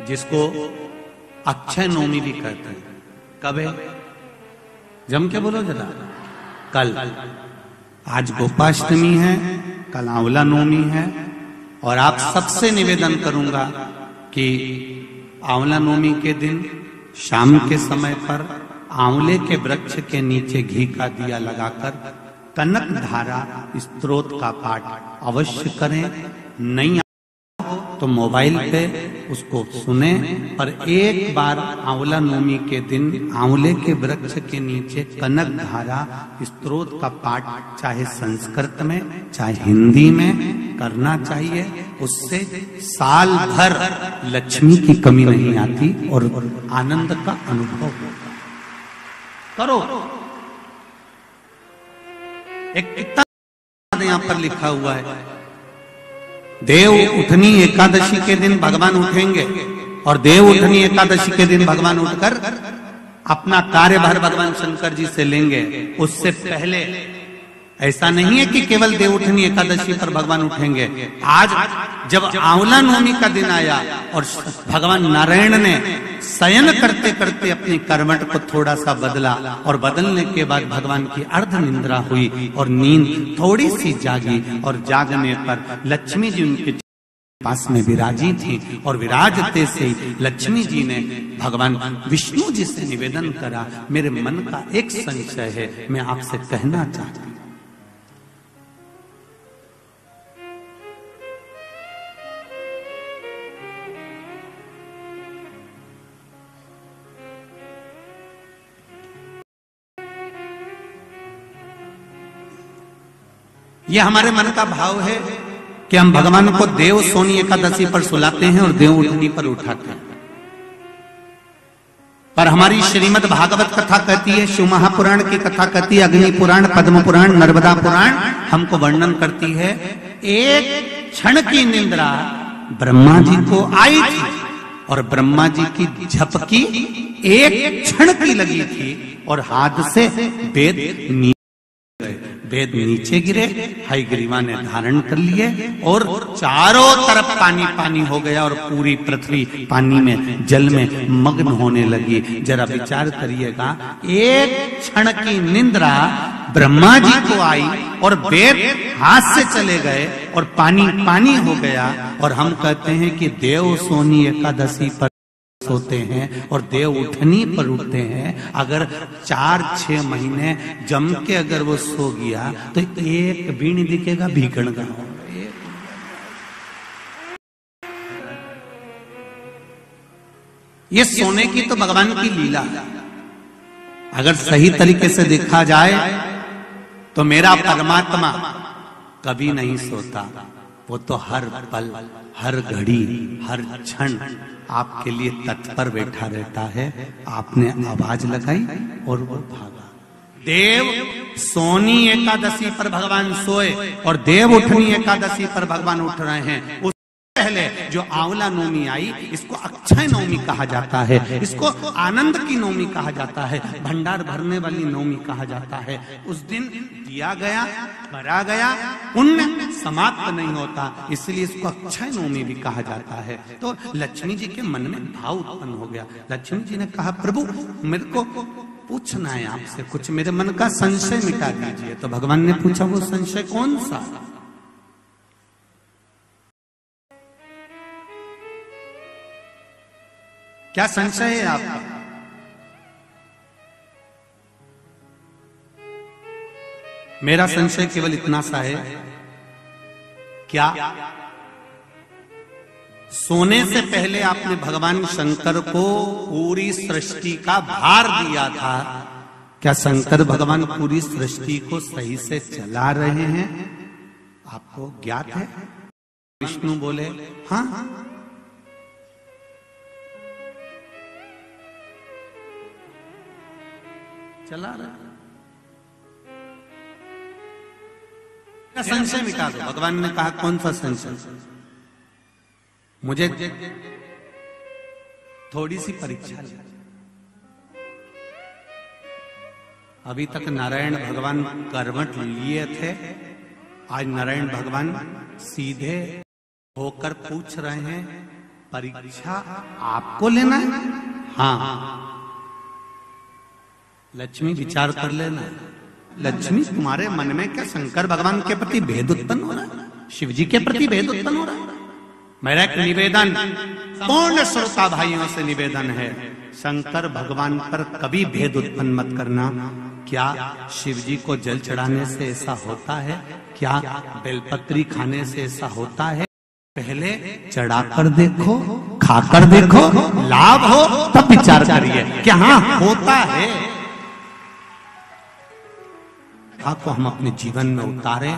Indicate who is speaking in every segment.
Speaker 1: जिसको अक्षय नवमी भी कहते हैं। कब है? जम के बोलो जरा। कल। आज गोपाष्टमी है, कल आंवला नवमी है। और आप सबसे निवेदन करूंगा कि आंवला नवमी के दिन शाम के समय पर आंवले के वृक्ष के नीचे घी का दिया लगाकर कनक धारा स्तोत्र का पाठ अवश्य करें। नहीं तो मोबाइल पे उसको सुने, पर एक बार आंवला नवमी के दिन आंवले के वृक्ष के नीचे कनक धारा स्तोत्र का पाठ चाहे संस्कृत में चाहे हिंदी में करना चाहिए। उससे साल भर लक्ष्मी की कमी नहीं आती और आनंद का अनुभव होगा। करो। एक कितना यहां पर लिखा हुआ है, देव उठनी एकादशी के दिन भगवान उठेंगे और देव उठनी एकादशी के दिन भगवान उठकर अपना कार्यभार भगवान शंकर जी से लेंगे। उससे पहले ऐसा नहीं है कि केवल देव उठनी एकादशी पर भगवान उठेंगे। आज जब आंवला नवमी का दिन आया और भगवान नारायण ने शयन करते करते अपनी करवट को थोड़ा सा बदला और बदलने के बाद भगवान की अर्ध निंद्रा हुई और नींद थोड़ी सी जागी और जागने पर लक्ष्मी जी उनके पास में विराजी थी और विराजते से ही लक्ष्मी जी ने भगवान विष्णु जी से निवेदन करा, मेरे मन का एक संशय है, मैं आपसे कहना चाहती हूं। ये हमारे मन का भाव है कि हम भगवान को देव सोनी एकादशी पर सुलाते हैं और देव उठनी पर उठाते हैं। पर हमारी श्रीमद् भागवत कथा कहती है, शिव महापुराण की कथा कहती है, अग्नि पुराण, पद्म पुराण, नर्मदा पुराण हमको वर्णन करती है, एक क्षण की निंद्रा ब्रह्मा जी को आई थी और ब्रह्मा जी की झपकी एक क्षण की लगी थी और हाथ से वेद नीचे गिरे, हयग्रीवा ने धारण कर लिए और चारों तरफ पानी पानी हो गया और पूरी पृथ्वी पानी में जल में मग्न होने लगी। जरा विचार करिएगा, एक क्षण की निंद्रा ब्रह्मा जी को आई और वेद हाथ से चले गए और पानी पानी हो गया। और हम कहते हैं कि देव सोनी एकादशी पर सोते हैं और देव उठनी पर उठते हैं। अगर 4-6 महीने जम के अगर वो सो गया तो एक भी नहीं दिखेगा भीगण का। ये सोने की तो भगवान की लीला है। अगर सही तरीके से देखा जाए तो मेरा परमात्मा कभी नहीं सोता, वो तो हर पल हर घड़ी हर क्षण आपके लिए तत्पर बैठा रहता है। आपने आवाज लगाई और वो भागा। देव सोनी एकादशी पर भगवान सोए और देव उठनी एकादशी पर भगवान उठ रहे हैं। उस पहले जो आंवला नवमी आई, इसको अक्षय नवमी कहा जाता है, इसको आनंद की नवमी कहा जाता है, भंडार भरने वाली नवमी कहा जाता है। उस दिन दिया गया, भरा गया, पुण्य समाप्त नहीं होता, इसलिए इसको अक्षय नवमी भी कहा जाता है। तो लक्ष्मी जी के मन में भाव उत्पन्न हो गया। लक्ष्मी जी ने कहा, प्रभु मेरे को पूछना है आपसे कुछ, मेरे मन का संशय मिटा दीजिए। तो भगवान ने पूछा, वो संशय कौन सा? क्या संशय है आपका? मेरा संशय केवल इतना सा है, क्या सोने से पहले आपने भगवान शंकर को पूरी सृष्टि का भार दिया था? क्या शंकर भगवान पूरी सृष्टि को सही से चला रहे हैं? आपको ज्ञात है? विष्णु बोले, हाँ चला रहा। संशय मिटा दो। भगवान ने कहा, कौन सा संशय? मुझे थोड़ी सी परीक्षा ली। अभी तक नारायण भगवान करवट लिए थे, आज नारायण भगवान सीधे होकर पूछ रहे हैं, परीक्षा आपको लेना है? हाँ, लक्ष्मी विचार कर लेना। लक्ष्मी तुम्हारे मन में क्या शंकर भगवान के प्रति भेद उत्पन्न हो रहा है? शिव जी के प्रति भेद उत्पन्न हो रहा है? मेरा एक निवेदन पूर्ण श्रोता भाइयों से निवेदन है, शंकर भगवान पर कभी भेद उत्पन्न मत करना। क्या शिव जी को जल चढ़ाने से ऐसा होता है? क्या बेलपत्री खाने से ऐसा होता है? पहले चढ़ाकर देखो, खाकर देखो, लाभ हो तब विचार करिए क्या हाँ होता है। को हम अपने जीवन में उतारें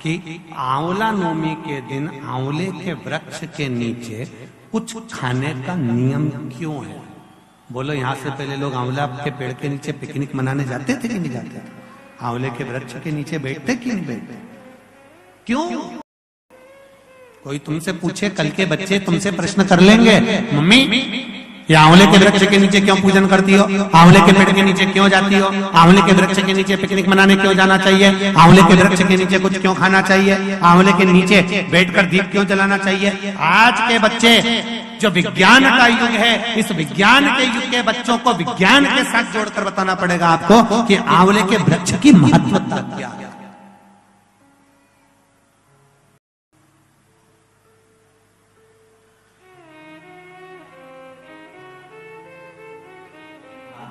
Speaker 1: कि आंवला नवमी के दिन आंवले के वृक्ष के नीचे कुछ खाने का नियम क्यों है? बोलो, यहाँ से पहले लोग आंवला के पेड़ के नीचे पिकनिक मनाने जाते थे कि नहीं जाते? आंवले के वृक्ष के नीचे बैठते कि नहीं बैठते? क्यों? कोई तुमसे पूछे, कल के बच्चे तुमसे प्रश्न कर लेंगे, मम्मी ये आंवले के वृक्ष के नीचे क्यों पूजन करती हो? आंवले के पेड़ के नीचे क्यों जाती हो? आंवले के वृक्ष के नीचे पिकनिक मनाने क्यों जाना चाहिए? आंवले के वृक्ष के नीचे कुछ क्यों खाना चाहिए? आंवले के नीचे बैठकर दीप क्यों जलाना चाहिए? आज के बच्चे, जो विज्ञान का युग है, इस विज्ञान के युग के बच्चों को विज्ञान के साथ जोड़कर बताना पड़ेगा आपको कि आंवले के वृक्ष की महत्वता क्या है।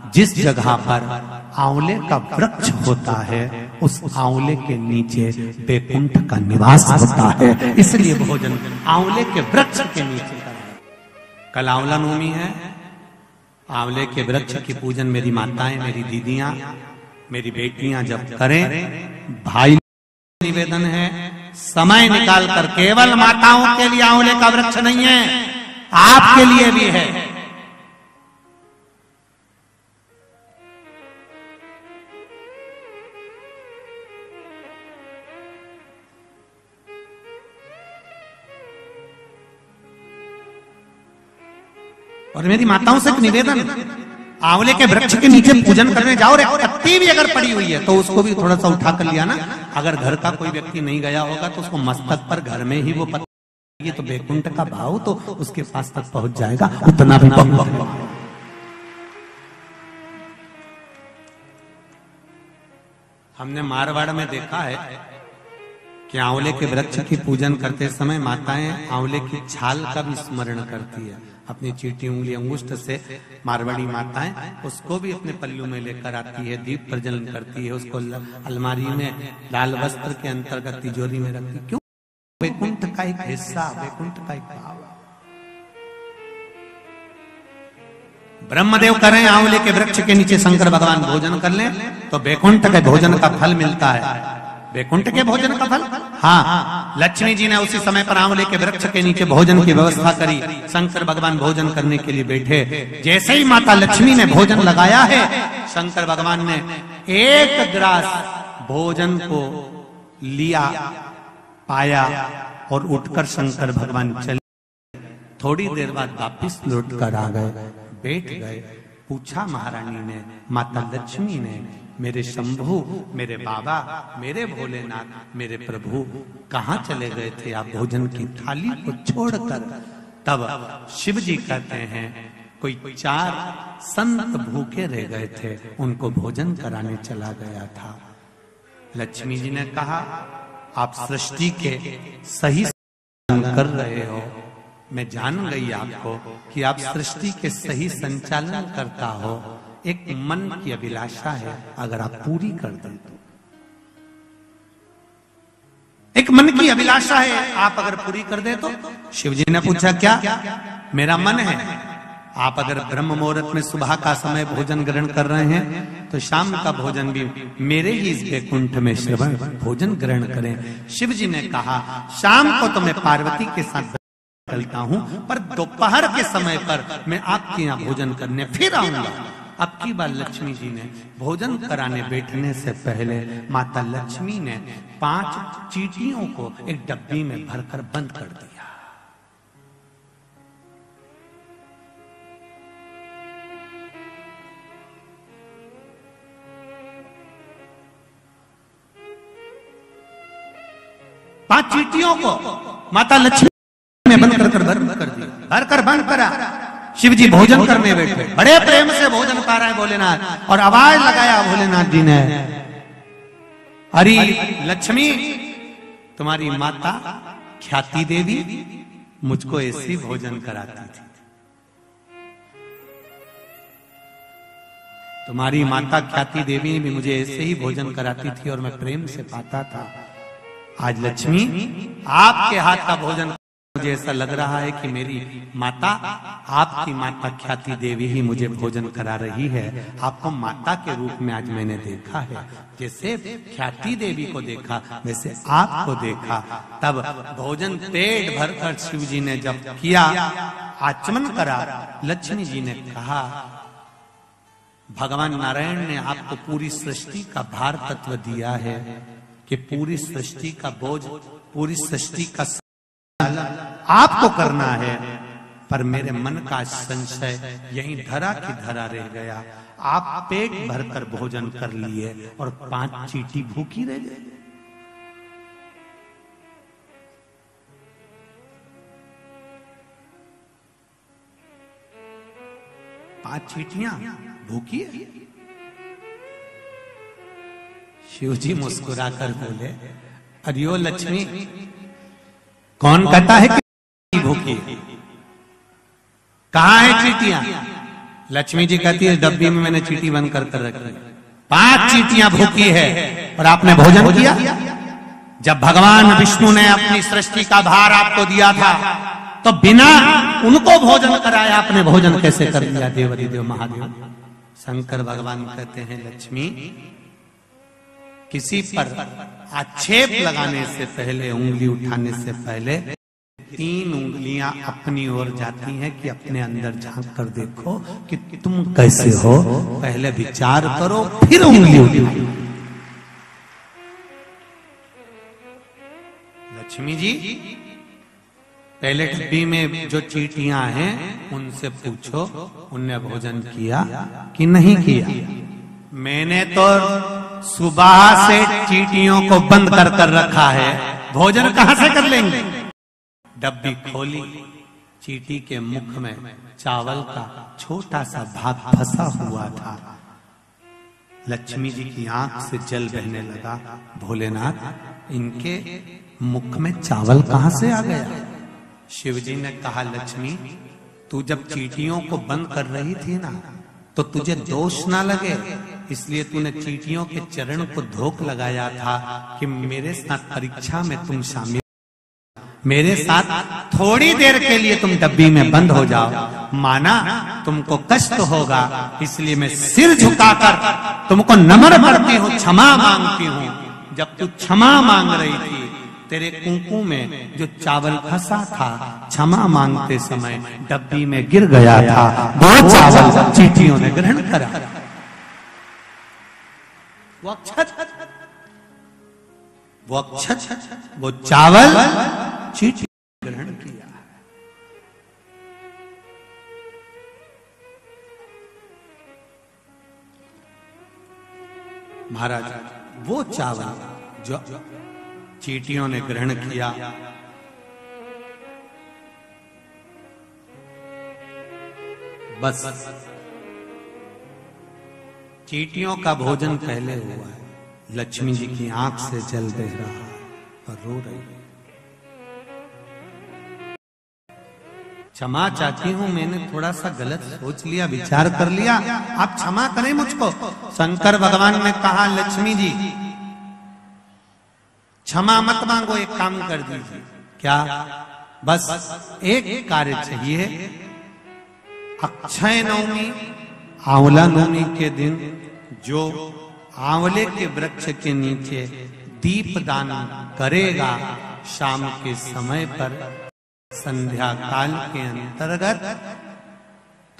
Speaker 1: जिस जगह पर आंवले का वृक्ष होता है, उस आंवले के नीचे बैकुंठ का निवास होता है, इसलिए भोजन आंवले के वृक्ष के नीचे करें। कल आंवला नवमी है, आंवले के वृक्ष की पूजन मेरी माताएं, मेरी दीदियां, मेरी बेटियां जब करें, भाई निवेदन है समय निकाल कर, केवल माताओं के लिए आंवले का वृक्ष नहीं है, आपके लिए भी है। और मेरी माताओं से एक निवेदन, आंवले के वृक्ष के नीचे पूजन करने जाओ, रे पत्ती भी अगर पड़ी हुई है तो उसको भी थोड़ा सा उठा कर लिया ना। अगर घर का कोई व्यक्ति नहीं गया होगा तो उसको मस्तक पर घर में ही वो पत्ती, तो बैकुंठ का भाव तो उसके पास तक पहुंच जाएगा, उतना भी हमने मारवाड़ में देखा है कि आंवले के वृक्ष की पूजन करते समय माताएं आंवले की छाल का भी स्मरण करती है। अपनी चीटी उंगली अंगुष्ठ से मारवाड़ी माताएं उसको भी अपने पल्लू में लेकर आती है, दीप प्रज्वलन करती है, उसको अलमारी में लाल वस्त्र के अंतर्गत तिजोरी में रखती। क्यों? बैकुंठ का एक हिस्सा, बैकुंठ का एक भाव। ब्रह्मदेव करें आंवले के वृक्ष के नीचे शंकर भगवान भोजन कर लें तो बैकुंठ के भोजन का फल मिलता है। बैकुंठ के भोजन का फल, हाँ, लक्ष्मी जी ने उसी समय पर आंवले के वृक्ष के नीचे भोजन की व्यवस्था करी। शंकर भगवान भोजन करने के लिए बैठे, जैसे ही माता लक्ष्मी ने भोजन लगाया है, शंकर भगवान ने एक ग्रास भोजन को लिया, पाया और उठकर शंकर भगवान चले। थोड़ी देर बाद वापिस लौट कर आ गए, बैठ गए। पूछा महारानी ने, माता लक्ष्मी ने, मेरे शंभु, मेरे बाबा, मेरे भोलेनाथ, मेरे प्रभु कहाँ चले गए थे आप भोजन की थाली को छोड़कर? तब शिव जी कहते हैं, कोई 4 संत भूखे रह गए थे, उनको भोजन कराने चला गया था। लक्ष्मी जी ने कहा, आप सृष्टि के सही कर रहे हो, मैं जान गई आपको कि आप सृष्टि के सही संचालन करता हो। एक मन की अभिलाषा है, अगर आप पूरी कर दें तो, एक मन की अभिलाषा है, आप अगर पूरी कर दे तो। शिव जी ने पूछा, क्या? मेरा मन है, आप अगर ब्रह्म मुहूर्त में सुबह का समय भोजन ग्रहण कर रहे हैं तो शाम का भोजन भी मेरे ही इस बैकुंठ में श्रवण भोजन ग्रहण करें। शिव जी ने कहा, शाम को तो मैं पार्वती के साथ चलता हूं, पर दोपहर के समय पर मैं आपके यहाँ भोजन करने फिर आऊंगा। अब की बार लक्ष्मी जी ने भोजन कराने बैठने से पहले माता लक्ष्मी ने 5 चींटियों को एक डब्बी में भरकर बंद कर दिया। पांच चींटियों को माता लक्ष्मी ने बंद कर बंद कर दिया, भर कर बंद करा। शिव जी भोजन करने बैठे, बड़े प्रेम से भोजन पा रहे हैं भोलेनाथ, और आवाज लगाया भोलेनाथ जी ने, अरे लक्ष्मी, तुम्हारी माता ख्याति देवी मुझको ऐसी भोजन कराती थी, तुम्हारी माता ख्याति देवी भी मुझे ऐसे ही भोजन कराती थी और मैं प्रेम से पाता था। आज लक्ष्मी, आपके हाथ का भोजन मुझे ऐसा लग रहा है कि मेरी माता, आपकी माता ख्याति देवी ही मुझे भोजन करा रही है। आपको माता के रूप में आज मैंने देखा है, जैसे ख्याति देवी को देखा वैसे आपको देखा। तब भोजन पेट भरकर शिव जी ने जब किया, आचमन करा, लक्ष्मी जी ने कहा, भगवान नारायण ने आपको पूरी सृष्टि का भार तत्व दिया है कि पूरी सृष्टि का बोझ, पूरी सृष्टि का आपको करना है, पर मेरे मन का संशय यहीं धरा की धरा रह गया। आप पेट भरकर भोजन कर लिए और 5 चींटी भूखी रह गई। पांच चींटियां भूखी है। शिव जी मुस्कुराकर बोले, अरियो लक्ष्मी, कौन कहता है कि भूखी? कहां है चींटियां? लक्ष्मी जी कहती है, डब्बी में मैंने चींटी बंद कर रखी, 5 चींटियां भूखी है और आपने भोजन किया। जब भगवान विष्णु ने अपनी सृष्टि का भार आपको दिया था, तो बिना उनको भोजन कराए आपने भोजन कैसे कर लिया? देवाधिदेव महादेव शंकर भगवान कहते हैं, लक्ष्मी, किसी पर आक्षेप लगाने से पहले, उंगली उठाने से पहले 3 उंगलियां अपनी ओर जाती हैं कि अपने अंदर झांक कर देखो कि तुम कैसे हो। पहले विचार करो, फिर उंगली उठाओ। लक्ष्मी जी, पहले डब्बी में जो चींटियां हैं उनसे पूछो, उनने भोजन किया कि नहीं किया? मैंने तो सुबह से चींटियों को बंद कर कर रखा है, भोजन कहां से कर लेंगे? डब्बी खोली, चींटी के मुख में चावल का छोटा सा भाग फंसा हुआ था। लक्ष्मी जी की आंख से जल बहने लगा। भोलेनाथ, इनके मुख में चावल कहां से आ गया? शिव जी ने कहा, लक्ष्मी, तू जब चींटियों को बंद कर रही थी ना, तो तुझे दोष ना लगे, इसलिए तूने चींटियों के चरण को धोख लगाया था कि मेरे साथ परीक्षा में तुम शामिल, मेरे साथ थोड़ी देर के लिए तुम डब्बी में बंद हो जाओ। माना तुमको कष्ट होगा, इसलिए मैं सिर झुकाकर तुमको नम्र करती हूँ, क्षमा मांगती हूँ। जब तू क्षमा मांग रही थी, तेरे कुंकू में जो चावल फंसा था, क्षमा मांगते समय डब्बी में गिर गया था। वो चावल चींटियों ने ग्रहण करा। वो अक्षत, वो चावल चींटियों ने ग्रहण किया। महाराज, वो चावल जो चींटियों ने ग्रहण किया, बस चींटियों का भोजन पहले हुआ है। लक्ष्मी जी की आंख से जल बह रहा और रो रही। क्षमा चाहती हूं, मैंने थोड़ा सा गलत सोच लिया, विचार कर लिया, आप क्षमा करें मुझको। शंकर भगवान ने कहा, लक्ष्मी जी, क्षमा मत मांगो, एक काम कर दीजिए। क्या? बस एक कार्य चाहिए। अक्षय नवमी, आंवला नवमी के दिन जो आंवले के वृक्ष के नीचे दीप दान करेगा, शाम के समय पर संध्या काल के अंतर्गत,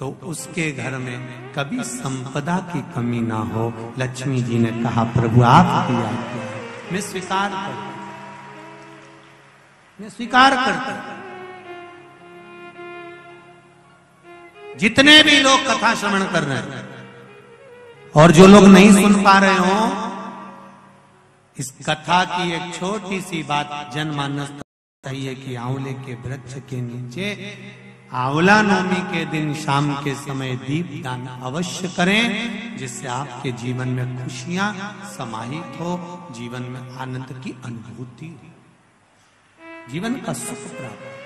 Speaker 1: तो उसके घर में कभी संपदा की कमी ना हो। लक्ष्मी जी ने कहा, प्रभु आपकी आज्ञा, मैं स्वीकार करता, मैं स्वीकार करता। जितने भी लोग कथा श्रवण कर रहे हैं और जो लोग नहीं सुन पा रहे हो, इस कथा की एक छोटी सी बात जनमानस चाहिए कि आंवले के वृक्ष के नीचे आंवला नवमी के दिन शाम के समय दीप दान अवश्य करें, जिससे आपके जीवन में खुशियां समाहित हो, जीवन में आनंद की अनुभूति, जीवन का सुख प्राप्त।